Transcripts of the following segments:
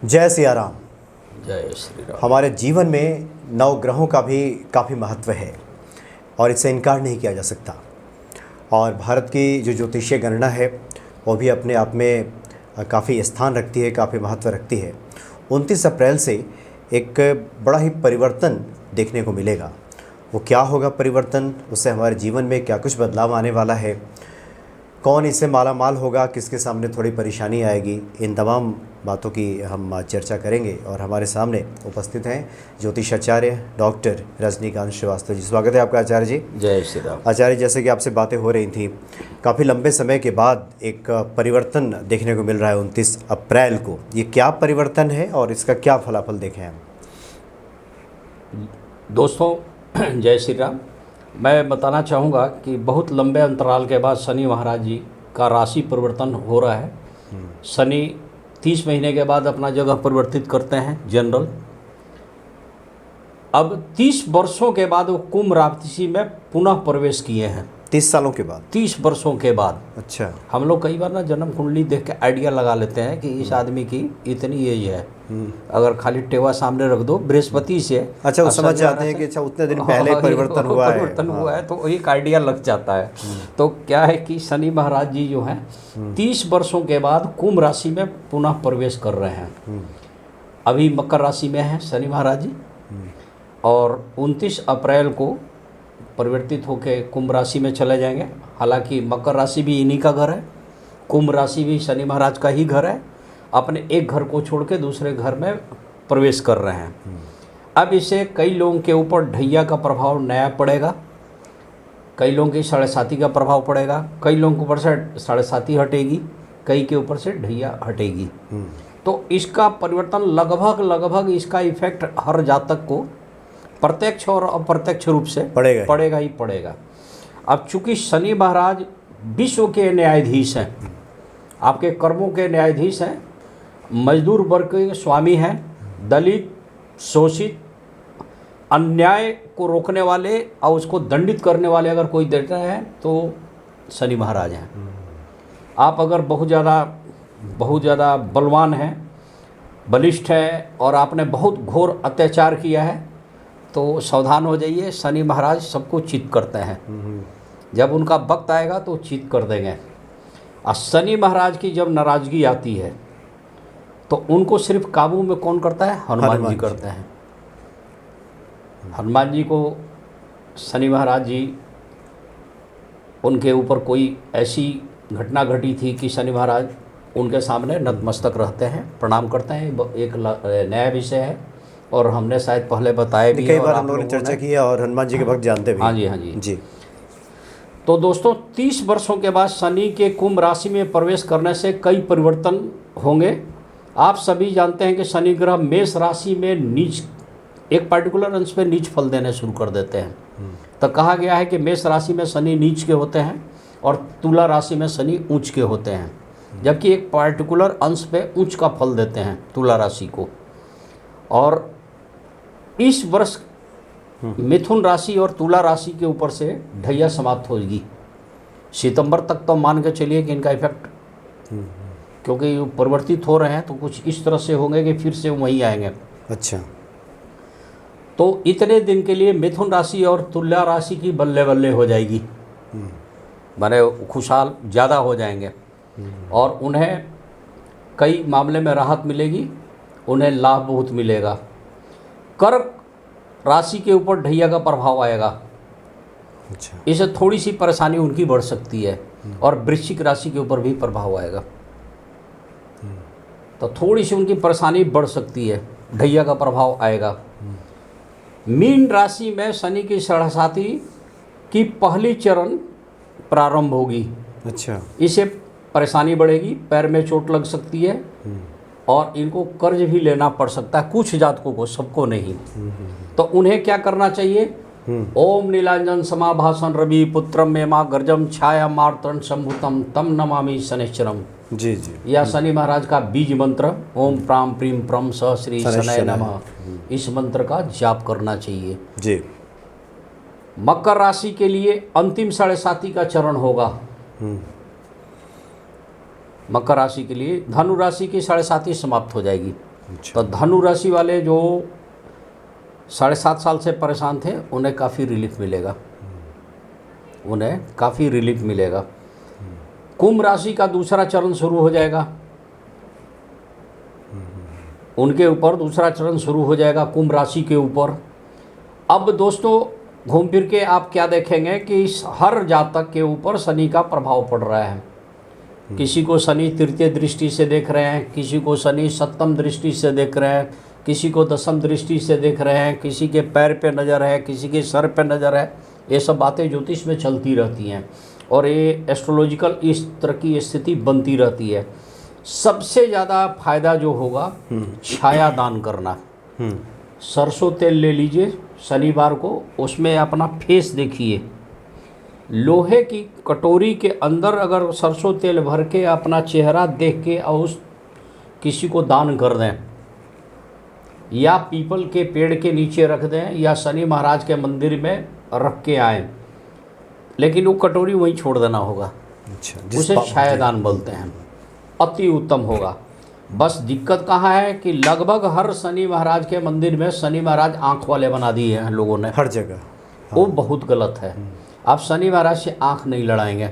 जय सिया राम। जय श्री राम। हमारे जीवन में नवग्रहों का भी काफ़ी महत्व है और इससे इनकार नहीं किया जा सकता। और भारत की जो ज्योतिषीय गणना है वो भी अपने आप में काफ़ी स्थान रखती है, काफ़ी महत्व रखती है। 29 अप्रैल से एक बड़ा ही परिवर्तन देखने को मिलेगा। वो क्या होगा परिवर्तन, उससे हमारे जीवन में क्या कुछ बदलाव आने वाला है, कौन इससे माला माल होगा, किसके सामने थोड़ी परेशानी आएगी, इन तमाम बातों की हम चर्चा करेंगे। और हमारे सामने उपस्थित हैं ज्योतिषाचार्य डॉक्टर रजनीकांत श्रीवास्तव जी। स्वागत है आपका आचार्य जी। जय श्री राम। आचार्य, जैसे कि आपसे बातें हो रही थी, काफ़ी लंबे समय के बाद एक परिवर्तन देखने को मिल रहा है 29 अप्रैल को। ये क्या परिवर्तन है और इसका क्या फलाफल देखें हम? दोस्तों जय श्री राम। मैं बताना चाहूँगा कि बहुत लंबे अंतराल के बाद शनि महाराज जी का राशि परिवर्तन हो रहा है। शनि 30 महीने के बाद अपना जगह परिवर्तित करते हैं जनरल। अब 30 वर्षों के बाद वो कुंभ राशि में पुनः प्रवेश किए हैं। 30 सालों के बाद? 30 वर्षों के बाद। अच्छा। हम लोग कई बार ना जन्म कुंडली देख के आइडिया लगा लेते हैं कि इस आदमी की इतनी एज है। अगर खाली टेवा सामने रख दो बृहस्पति से, अच्छा, वो समझ जाते हैं कि अच्छा उतने दिन पहले परिवर्तन हुआ है, तो एक आइडिया लग जाता है। तो क्या है कि शनि महाराज जी जो हैं 30 वर्षों के बाद कुंभ राशि में पुनः प्रवेश कर रहे हैं। अभी मकर राशि में है शनि महाराज जी और 29 अप्रैल को परिवर्तित होकर कुंभ राशि में चले जाएंगे। हालांकि मकर राशि भी इन्हीं का घर है, कुंभ राशि भी शनि महाराज का ही घर है। अपने एक घर को छोड़ के दूसरे घर में प्रवेश कर रहे हैं। अब इससे कई लोगों के ऊपर ढैया का प्रभाव नया पड़ेगा, कई लोगों की साढ़े साती का प्रभाव पड़ेगा, कई लोगों के ऊपर से साढ़े साती हटेगी, कई के ऊपर से ढैया हटेगी। तो इसका परिवर्तन लगभग इसका इफेक्ट हर जातक को प्रत्यक्ष और अप्रत्यक्ष रूप से पड़ेगा ही पड़ेगा। अब चूंकि शनि महाराज विश्व के न्यायाधीश हैं, आपके कर्मों के न्यायाधीश हैं, मजदूर वर्ग के स्वामी हैं, दलित, शोषित, अन्याय को रोकने वाले और उसको दंडित करने वाले अगर कोई देता है तो शनि महाराज हैं। आप अगर बहुत ज़्यादा बलवान हैं, बलिष्ठ है और आपने बहुत घोर अत्याचार किया है तो सावधान हो जाइए। शनि महाराज सबको चित करते हैं, जब उनका वक्त आएगा तो चित कर देंगे। और शनि महाराज की जब नाराज़गी आती है तो उनको सिर्फ काबू में कौन करता है? हनुमान जी करते हैं। हनुमान जी को शनि महाराज जी, उनके ऊपर कोई ऐसी घटना घटी थी कि शनि महाराज उनके सामने नतमस्तक रहते हैं, प्रणाम करते हैं। एक नया विषय है और हमने शायद पहले बताया भी, कई बार हम लोगों ने चर्चा की है और हनुमान जी के भक्त जानते भी। हाँ जी। तो दोस्तों 30 वर्षों के बाद शनि के कुंभ राशि में प्रवेश करने से कई परिवर्तन होंगे। आप सभी जानते हैं कि शनि ग्रह मेष राशि में नीच, एक पर्टिकुलर अंश पे नीच फल देने शुरू कर देते हैं। तो कहा गया है कि मेष राशि में शनि नीच के होते हैं और तुला राशि में शनि उच्च के होते हैं, जबकि एक पर्टिकुलर अंश पे उच्च का फल देते हैं तुला राशि को। और इस वर्ष मिथुन राशि और तुला राशि के ऊपर से ढैया समाप्त होगी। सितंबर तक तो मान के चलिए कि इनका इफेक्ट, क्योंकि परिवर्तित हो रहे हैं तो कुछ इस तरह से होंगे कि फिर से वहीं आएंगे। अच्छा। तो इतने दिन के लिए मिथुन राशि और तुला राशि की बल्ले बल्ले हो जाएगी, माने खुशहाल ज़्यादा हो जाएंगे और उन्हें कई मामले में राहत मिलेगी, उन्हें लाभ बहुत मिलेगा। कर्क राशि के ऊपर ढैया का प्रभाव आएगा। अच्छा। इससे थोड़ी सी परेशानी उनकी बढ़ सकती है और वृश्चिक राशि के ऊपर भी प्रभाव आएगा, तो थोड़ी सी उनकी परेशानी बढ़ सकती है, ढैया का प्रभाव आएगा। मीन राशि में शनि की साढ़े की पहली चरण प्रारंभ होगी। अच्छा। इससे परेशानी बढ़ेगी, पैर में चोट लग सकती है और इनको कर्ज भी लेना पड़ सकता है, कुछ जातकों को, सबको नहीं। तो उन्हें क्या करना चाहिए? ओम नीलांजन समाभासन रवि पुत्रम मे माँ गर्जम छाया मार्तन संभुतम तम नमामि शनिश्चरम। जी जी। या शनि महाराज का बीज मंत्र ओम प्राम प्रीम प्रम स श्री शनय नमः, इस मंत्र का जाप करना चाहिए जी। मकर राशि के लिए अंतिम 7.5 का चरण होगा। मकर राशि के लिए। धनु राशि की 7.5 समाप्त हो जाएगी। अच्छा। तो धनु राशि वाले जो 7.5 साल से परेशान थे उन्हें काफ़ी रिलीफ मिलेगा, उन्हें काफ़ी रिलीफ मिलेगा। कुंभ राशि का दूसरा चरण शुरू हो जाएगा, उनके ऊपर दूसरा चरण शुरू हो जाएगा कुंभ राशि के ऊपर। अब दोस्तों घूम फिर के आप क्या देखेंगे कि हर जातक के ऊपर शनि का प्रभाव पड़ रहा है। किसी को शनि तृतीय दृष्टि से देख रहे हैं, किसी को शनि सप्तम दृष्टि से देख रहे हैं, किसी को दशम दृष्टि से देख रहे हैं, किसी के पैर पे नज़र है, किसी के सर पे नज़र है। ये सब बातें ज्योतिष में चलती रहती हैं और ये एस्ट्रोलॉजिकल इस तरह की स्थिति बनती रहती है। सबसे ज़्यादा फायदा जो होगा छाया दान करना। सरसों तेल ले लीजिए शनिवार को, उसमें अपना फेस देखिए, लोहे की कटोरी के अंदर अगर सरसों तेल भर के अपना चेहरा देख के और उस किसी को दान कर दें, या पीपल के पेड़ के नीचे रख दें, या शनि महाराज के मंदिर में रख के आएँ, लेकिन वो कटोरी वहीं छोड़ देना होगा। अच्छा, उसे छायादान बोलते हैं, अति उत्तम होगा। बस दिक्कत कहाँ है कि लगभग हर शनि महाराज के मंदिर में शनि महाराज आँख वाले बना दिए हैं लोगों ने, हर जगह। वो बहुत गलत है। आप शनि महाराज से आँख नहीं लड़ाएंगे,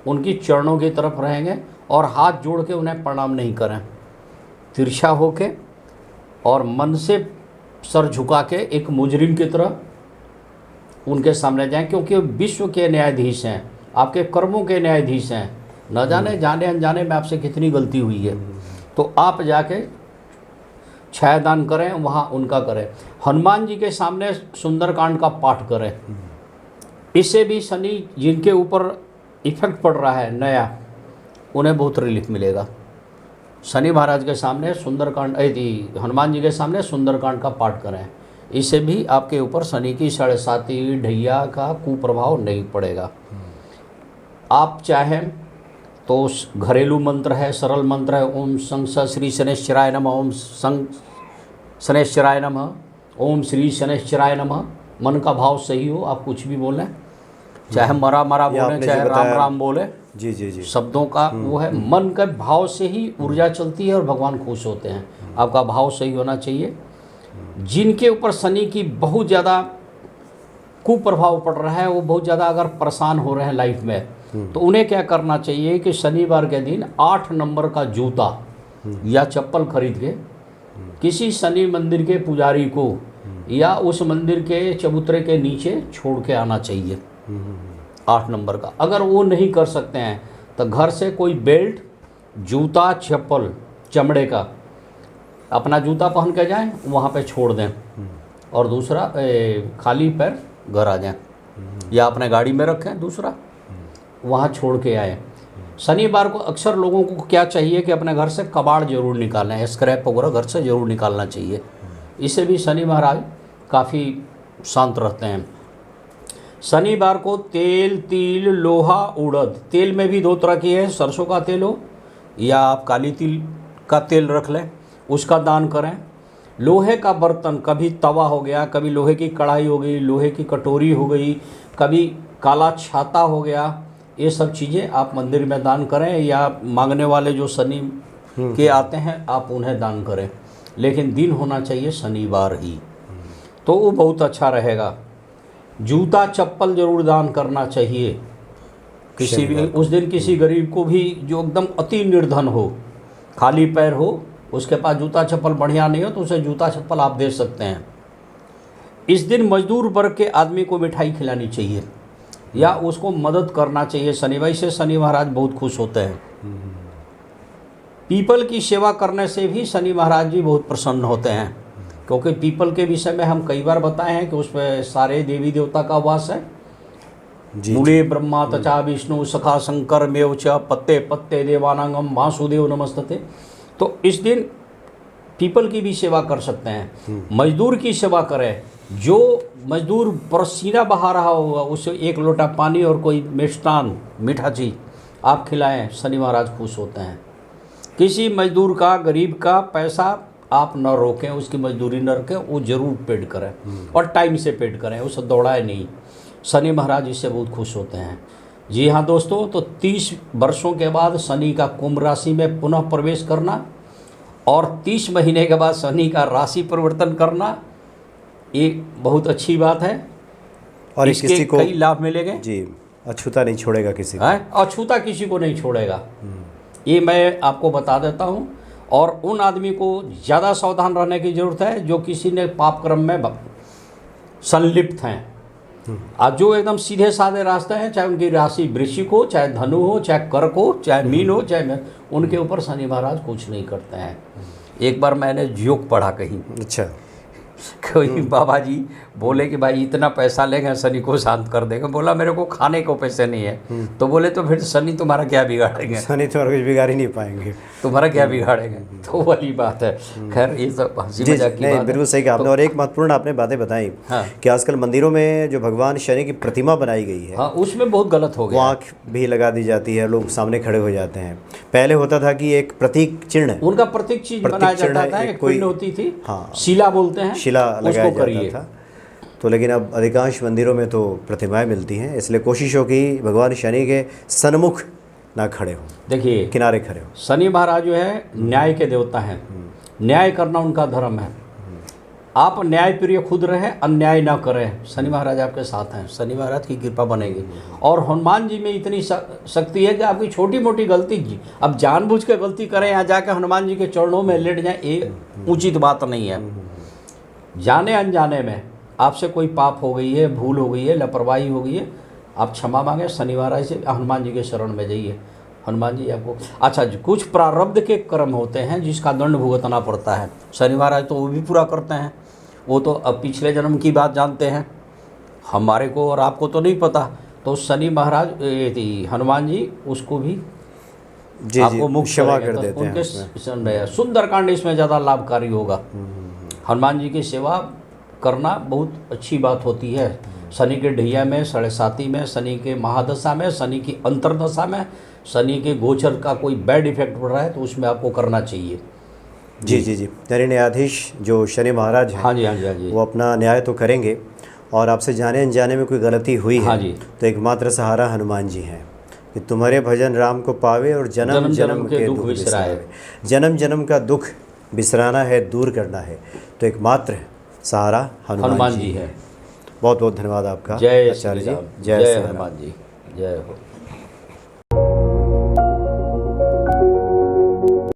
उनकी चरणों की तरफ रहेंगे और हाथ जोड़ के उन्हें प्रणाम नहीं करें, तिरछा होके और मन से सर झुका के एक मुजरिम की तरह उनके सामने जाएं, क्योंकि विश्व के न्यायाधीश हैं, आपके कर्मों के न्यायाधीश हैं। न जाने जाने अनजाने में आपसे कितनी गलती हुई है, तो आप जाके छायादान करें, वहाँ उनका करें। हनुमान जी के सामने सुंदरकांड का पाठ करें। इससे भी शनि जिनके ऊपर इफेक्ट पड़ रहा है नया, उन्हें बहुत रिलीफ मिलेगा। शनि महाराज के सामने सुंदरकांड, हनुमान जी के सामने सुंदरकांड का पाठ करें, इससे भी आपके ऊपर शनि की 7.5 ढैया का कुप्रभाव नहीं पड़ेगा। आप चाहें तो घरेलू मंत्र है, सरल मंत्र है, ओम संग श्री शनैश्चराय नमः, ओम संग शनैश्चराय नमः, ओम श्री शनैश्चराय नमः। मन का भाव सही हो, आप कुछ भी बोलें, चाहे मरा मरा बोलें, चाहे राम राम बोले, जी जी जी, शब्दों का वो है, मन के भाव से ही ऊर्जा चलती है और भगवान खुश होते हैं। आपका भाव सही होना चाहिए। जिनके ऊपर शनि की बहुत ज़्यादा कुप्रभाव पड़ रहा है, वो बहुत ज़्यादा अगर परेशान हो रहे हैं लाइफ में, तो उन्हें क्या करना चाहिए कि शनिवार के दिन 8 नंबर का जूता या चप्पल खरीद के किसी शनि मंदिर के पुजारी को या उस मंदिर के चबूतरे के नीचे छोड़ के आना चाहिए 8 नंबर का। अगर वो नहीं कर सकते हैं तो घर से कोई बेल्ट, जूता, चप्पल चमड़े का अपना जूता पहन के जाएं, वहाँ पे छोड़ दें और दूसरा खाली पैर घर आ जाएं, या अपने गाड़ी में रखें, दूसरा वहाँ छोड़ के आए। शनिवार को अक्सर लोगों को क्या चाहिए कि अपने घर से कबाड़ जरूर निकालें, स्क्रैप वगैरह घर से ज़रूर निकालना चाहिए। इससे भी शनि महाराज काफ़ी शांत रहते हैं। शनिवार को तेल, तिल, लोहा, उड़द, तेल में भी 2 तरह की है, सरसों का तेल हो या आप काली तिल का तेल रख लें, उसका दान करें। लोहे का बर्तन, कभी तवा हो गया, कभी लोहे की कढ़ाई हो गई, लोहे की कटोरी हो गई, कभी काला छाता हो गया, ये सब चीज़ें आप मंदिर में दान करें, या मांगने वाले जो शनि के आते हैं आप उन्हें दान करें, लेकिन दिन होना चाहिए शनिवार ही, तो वो बहुत अच्छा रहेगा। जूता चप्पल जरूर दान करना चाहिए किसी भी उस दिन। किसी गरीब को भी जो एकदम अति निर्धन हो, खाली पैर हो, उसके पास जूता चप्पल बढ़िया नहीं हो, तो उसे जूता चप्पल आप दे सकते हैं। इस दिन मजदूर वर्ग के आदमी को मिठाई खिलानी चाहिए या उसको मदद करना चाहिए। शनिवार से शनि महाराज बहुत खुश होते हैं। पीपल की सेवा करने से भी शनि महाराज जी बहुत प्रसन्न होते हैं, क्योंकि पीपल के विषय में हम कई बार बताए हैं कि उसमें सारे देवी देवता का वास है। मूले ब्रह्मा तचा विष्णु सखा शंकर मेव च पत्ते पत्ते देवानांगम वासुदेव नमस्तते। तो इस दिन पीपल की भी सेवा कर सकते हैं। मजदूर की सेवा करें, जो मजदूर पसीना बहा रहा होगा उसे 1 लोटा पानी और कोई मिष्टान मीठा चीज़ आप खिलाएं, शनि महाराज खुश होते हैं। किसी मजदूर का, गरीब का पैसा आप न रोकें, उसकी मजदूरी न रखें, वो जरूर पेड करें और टाइम से पेड करें, उसे दौड़ाए नहीं। शनि महाराज इससे बहुत खुश होते हैं। जी हाँ दोस्तों, तो 30 वर्षों के बाद शनि का कुंभ राशि में पुनः प्रवेश करना और 30 महीने के बाद शनि का राशि परिवर्तन करना, ये बहुत अच्छी बात है। और इसके किसी को कई लाभ मिलेंगे जी, अछूता नहीं छोड़ेगा किसी को। है, अछूता किसी को नहीं छोड़ेगा, ये मैं आपको बता देता हूँ। और उन आदमी को ज़्यादा सावधान रहने की ज़रूरत है जो किसी ने पाप कर्म में संलिप्त हैं। आज जो एकदम सीधे साधे रास्ते हैं, चाहे उनकी राशि वृश्चिक हो, चाहे धनु हो, चाहे कर्क हो, चाहे मीन हो, चाहे उनके ऊपर शनि महाराज कुछ नहीं करते हैं। एक बार मैंने जोक पढ़ा कहीं, अच्छा, कोई बाबा जी बोले कि भाई इतना पैसा लेंगे शनि को शांत कर देंगे। बोला मेरे को खाने को पैसे नहीं है। तो बोले तो फिर शनि तुम्हारा क्या बिगाड़ेंगे? शनि तो और कुछ बिगाड़ ही नहीं पाएंगे। तुम्हारा क्या बिगाड़ेंगे? तो वही बात है। खैर ये सब हंसी जी मजाक की नहीं, बात बिल्कुल सही कहा आपने। और एक महत्वपूर्ण आपने बातें बताई हाँ। कि आजकल मंदिरों में जो भगवान शनि की प्रतिमा बनाई गई है, हाँ, उसमें बहुत गलत हो वो गया। आँख भी लगा दी जाती है, लोग सामने खड़े हो जाते हैं। पहले होता था कि एक प्रतीक चिन्ह, उनका प्रतीक चीज प्रतीक बनाया चिन्ह जाता था, एक एक कोई- पिंड होती थी, हाँ, शिला बोलते हैं, शिला लगाया उसको करिए। जाता था। तो लेकिन अब अधिकांश मंदिरों में तो प्रतिमाएं मिलती हैं, इसलिए कोशिश हो कि भगवान शनि के सन्मुख ना खड़े हो, देखिए किनारे खड़े हो। शनि महाराज जो है न्याय के देवता हैं, न्याय करना उनका धर्म है। आप न्याय प्रिय खुद रहे, अन्याय ना करें, शनि महाराज आपके साथ हैं, शनि महाराज की कृपा बनेगी। और हनुमान जी में इतनी शक्ति है कि आपकी छोटी मोटी गलती जी, अब जानबूझ के गलती करें, यहाँ जाकर हनुमान जी के चरणों में लेट जाएं, ये उचित बात नहीं है। जाने अनजाने में आपसे कोई पाप हो गई है, भूल हो गई है, लापरवाही हो गई है, आप क्षमा मांगे शनि महाराज से, हनुमान जी के शरण में जाइए, हनुमान जी आपको। अच्छा, कुछ प्रारब्ध के कर्म होते हैं जिसका दंड भुगतना पड़ता है, शनि महाराज तो वो भी पूरा करते हैं। वो तो अब पिछले जन्म की बात जानते हैं, हमारे को और आपको तो नहीं पता। तो शनि महाराज हनुमान जी उसको भी जी आपको जी, मुक्त क्षमा करेंगे। कर तो देते हैं उनके उसमें। सुंदरकांड इसमें ज़्यादा लाभकारी होगा। हनुमान जी की सेवा करना बहुत अच्छी बात होती है। शनि के ढैया में, साढ़े साती में, शनि के महादशा में, शनि की अंतरदशा में, शनि के गोचर का कोई बैड इफेक्ट पड़ रहा है तो उसमें आपको करना चाहिए। जी जी जी, न्याय न्यायाधीश जो शनि महाराज हैं, हाँ जी, हाँ जी, हाँ जी, वो अपना न्याय तो करेंगे। और आपसे जाने अनजाने में कोई गलती हुई है, हाँ जी, तो एकमात्र सहारा हनुमान जी हैं कि तुम्हारे भजन राम को पावे और जन्म जन्म के दुख बिसराए। जन्म जन्म का दुख बिसराना है, दूर करना है, तो एकमात्र सहारा हनुमान जी है। बहुत बहुत धन्यवाद आपका जय आचार्य श्री जी। राम, जय जय श्री राम। हनुमान जी, जय हो।